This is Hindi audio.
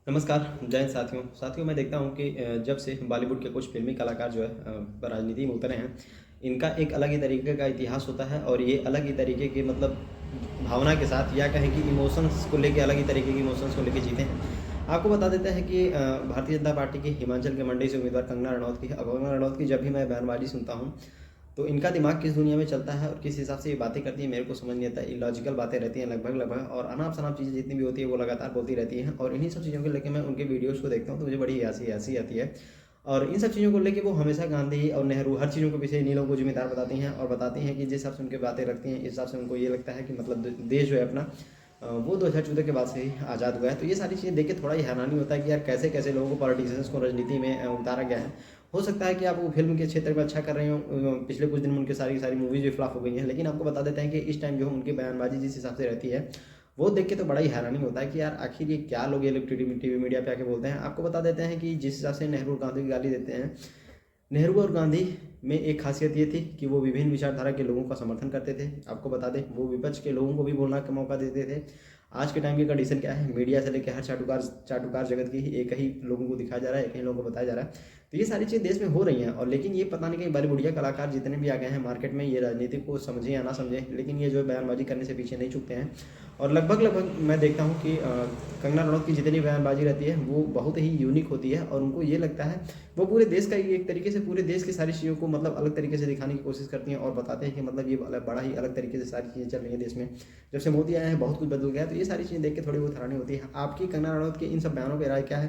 नमस्कार, जय हिंद साथियों। साथियों मैं देखता हूँ कि जब से बॉलीवुड के कुछ फ़िल्मी कलाकार जो है राजनीति में उतरे हैं, इनका एक अलग ही तरीके का इतिहास होता है और ये अलग ही तरीके के मतलब भावना के साथ या कहें कि इमोशंस को लेके अलग ही तरीके के इमोशंस को लेके जीते हैं। आपको बता देते हैं कि भारतीय जनता पार्टी की हिमाचल के मंडी से उम्मीदवार कंगना रनौत की अब कंगना रनौत की जब भी मैं बयानबाज़ी सुनता हूँ, तो इनका दिमाग किस दुनिया में चलता है और किस हिसाब से ये बातें करती है मेरे को समझ नहीं आता। इलॉजिकल बातें रहती हैं लगभग-लगभग और अनाप-शनाप चीज़ें जितनी भी होती है वो लगातार बोलती रहती हैं और इन्हीं सब चीज़ों को लेके मैं उनके वीडियोज़ को देखता हूँ तो मुझे बड़ी हँसी हँसी आती है। और इन सब चीज़ों को लेके वो हमेशा गांधी और नेहरू हर चीज़ों के पीछे इन्हीं लोगों को ज़िम्मेदार बताती हैं और बताती हैं कि जिस हिसाब से उनकी बातें रखती हैं, इस हिसाब से उनको ये लगता है कि मतलब द देश जो है अपना वो 2014 के बाद से ही आज़ाद हुआ है। तो ये सारी चीज़ें देख के थोड़ा ही हैरानी होता है कि यार कैसे-कैसे लोगों को पॉलिटिशियंस को राजनीति में उतारा गया है। हो सकता है कि आप वो फ़िल्म के क्षेत्र में अच्छा कर रहे हों पिछले कुछ दिन में उनकी सारी की सारी मूवीज़ भी फ्लॉप हो गई हैं। लेकिन आपको बता देते हैं कि इस टाइम जो है उनकी बयानबाज़ी जिस हिसाब से रहती है, वो देख के तो बड़ा ही हैरानी होता है कि यार आखिर ये क्या लोग ये लोग टीवी मीडिया पे आके बोलते हैं। आपको बता देते हैं कि जिस हिसाब से नेहरू और गांधी की गाली देते हैं, नेहरू और गांधी में एक खासियत ये थी कि वो विभिन्न विचारधारा के लोगों का समर्थन करते थे। आपको बता दें वो विपक्ष के लोगों को भी बोलने का मौका देते थे। आज के टाइम की कंडीशन क्या है, मीडिया से लेकर हर चाटुकार चाटुकार जगत की एक ही लोगों को दिखाया जा रहा है, एक ही लोगों को बताया जा रहा है। तो ये सारी चीज़ें देश में हो रही हैं और लेकिन ये पता नहीं कहीं बॉलीवुडिया कलाकार जितने भी आ गए हैं मार्केट में, ये राजनीति को समझें या ना समझें, लेकिन ये जो है बयानबाजी करने से पीछे नहीं छूटते हैं। और लगभग-लगभग मैं देखता हूँ कि कंगना रनौत की जितनी बयानबाजी रहती है वो बहुत ही यूनिक होती है और उनको ये लगता है वो पूरे देश का ही एक तरीके से पूरे देश की सारी चीज़ों को मतलब अलग तरीके से दिखाने की कोशिश करती हैं और बताते हैं कि मतलब ये बड़ा ही अलग तरीके से सारी चीज़ें चल रही हैं देश में। जब से मोदी आए हैं बहुत कुछ बदल गया है, तो ये सारी चीज़ें देख के थोड़ी बहुत हैरानी होती है। आपकी कंगना रनौत के इन सब बयानों पे राय क्या है?